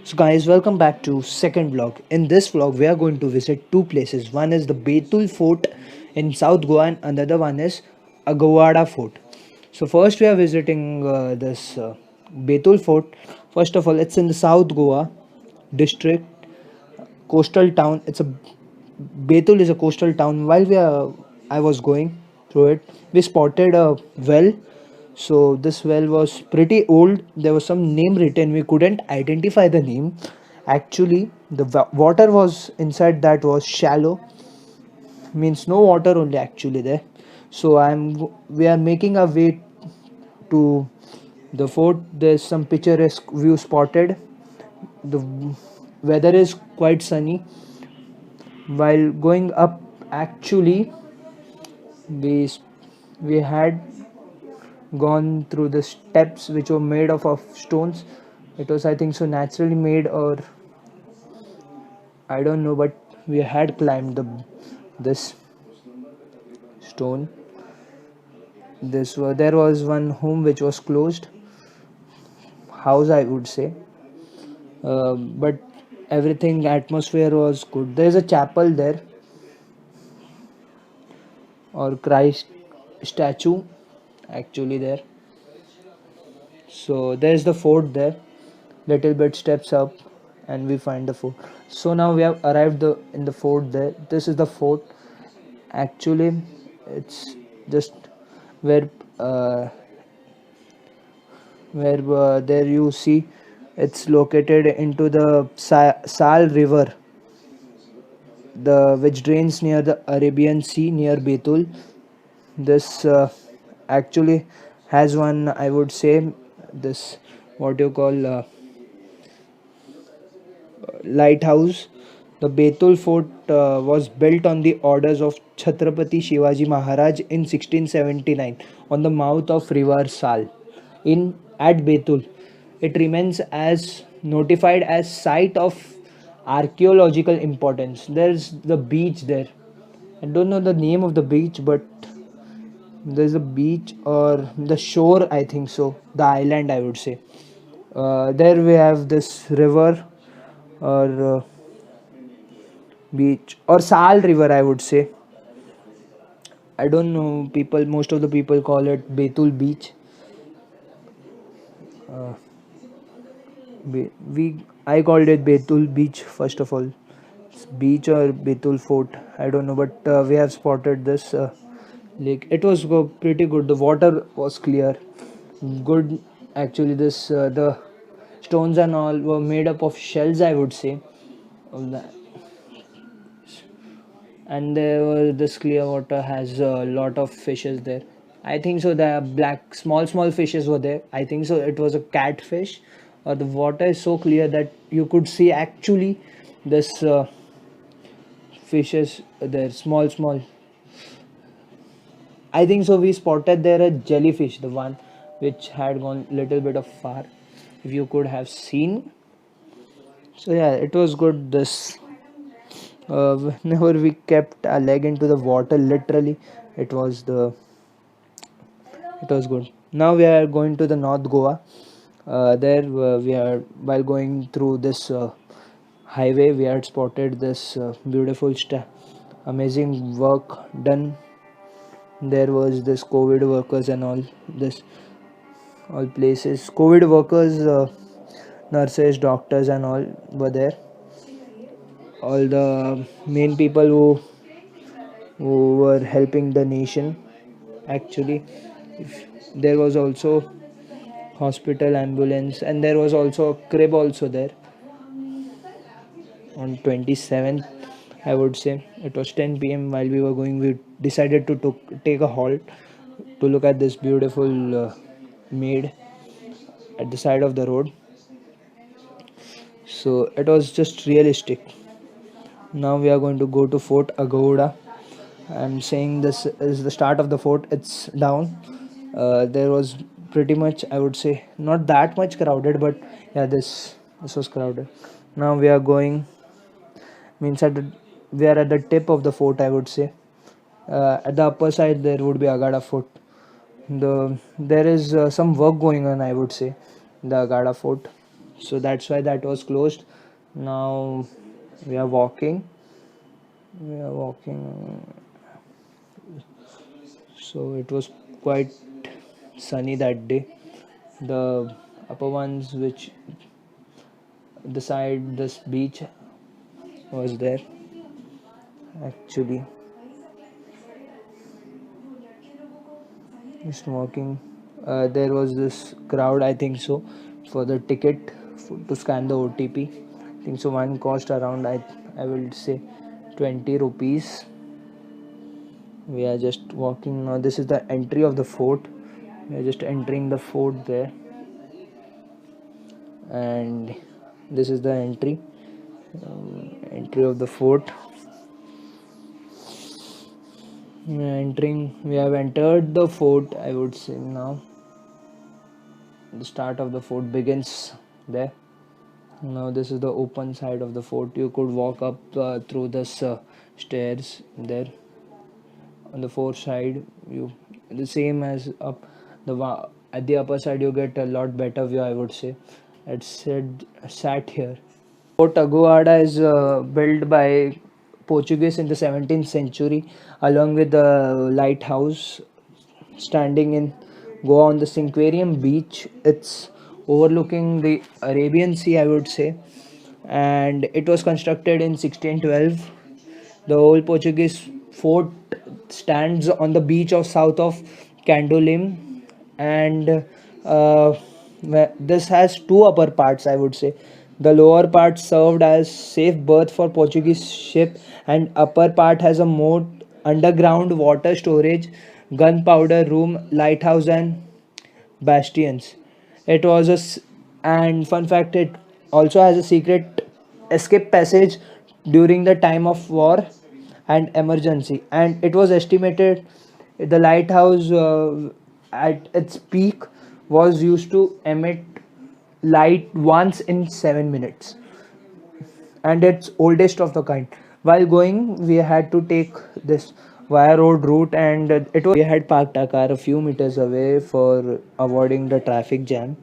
So guys, welcome back to second vlog. In this vlog, we are going to visit two places. One is the Betul Fort in South Goa and another one is Agawada Fort. So first we are visiting this Betul Fort. First of all, it's in the South Goa district, coastal town. Betul is a coastal town. I was going through it, we spotted a well. So this well was pretty old. There was some name written. We couldn't identify the name. Actually, the water was inside that was shallow. Means no water only actually there. So we are making our way to the fort. There's some picturesque view spotted. The weather is quite sunny. While going up, actually, we we had gone through the steps which were made of stones. It was, I think so, naturally made, or I don't know, but we had climbed this stone. There was one home which was closed, house I would say, but everything atmosphere was good. There's a chapel there, or Christ statue actually there. So there's the fort there. Little bit steps up, and we find the fort. So now we have arrived in the fort there. This is the fort. Actually, it's just where uh, there you see it's located into the Sal River, the which drains near the Arabian Sea near Betul. This actually has one, I would say, this what you call lighthouse. The Betul Fort was built on the orders of Chhatrapati Shivaji Maharaj in 1679 on the mouth of River Sal in at Betul. It remains as notified as site of archaeological importance. There's the beach there. I don't know the name of the beach, but there's a beach or the shore, I think so. The island, I would say. There we have this river, or beach, or Sal River, I would say. I don't know. Most of the people call it Betul Beach. Uh, I called it Betul Beach first of all. It's beach or Betul Fort, I don't know, but we have spotted this lake. It was pretty good. The water was clear, good. Actually, this the stones and all were made up of shells, I would say, of the and there was this clear water has a lot of fishes there. I think so the black small fishes were there. I think so it was a catfish, or the water is so clear that you could see actually this fishes there, small. I think so we spotted there a jellyfish, the one which had gone little bit of far, if you could have seen. So yeah, it was good. This whenever we kept our leg into the water, literally, it was the it was good. Now we are going to the North Goa. There we are while going through this highway, we had spotted this beautiful amazing work done. There was this COVID workers and all places. COVID workers, nurses, doctors, and all were there. All the main people who were helping the nation. Actually, there was also hospital, ambulance, and there was also a crib also there on 27th, I would say. It was 10 p.m. While we were going, we decided to take a halt to look at this beautiful maid at the side of the road. So it was just realistic. Now we are going to go to Fort Agoda. I'm saying this is the start of the fort. It's down. There was pretty much, I would say, not that much crowded, but yeah, this was crowded. Now we are going, means we are at the tip of the fort, I would say. At the upper side there would be Agada Fort. There is some work going on, I would say, in the Agada Fort. so that's why that was closed. Now we are walking. We are walking. So it was quite sunny that day. The upper ones, which the side this beach was there actually. Just walking. There was this crowd, I think so, for the ticket to scan the OTP. I think so. One cost around I will say 20 rupees. We are just walking now. This is the entry of the fort. We are just entering the fort there, and this is the entry of the fort. We have entered the fort, I would say. Now the start of the fort begins there. Now this is the open side of the fort. You could walk up through this stairs there. On the fort side, you the same as up at the upper side, you get a lot better view, I would say. It's sat here. Fort Aguada is built by Portuguese in the 17th century, along with the lighthouse standing in Goa on the Cinquarium beach. It's overlooking the Arabian Sea, I would say, and it was constructed in 1612. The old Portuguese fort stands on the beach of south of Candolim, and uh, this has two upper parts, I would say. The lower part served as safe berth for Portuguese ship, and upper part has a moat, underground water storage, gunpowder room, lighthouse, and bastions. It was and fun fact, it also has a secret escape passage during the time of war and emergency. And it was estimated the lighthouse at its peak was used to emit light once in 7 minutes, and it's oldest of the kind. While going, we had to take this via road route, and it was we had parked our car a few meters away for avoiding the traffic jam.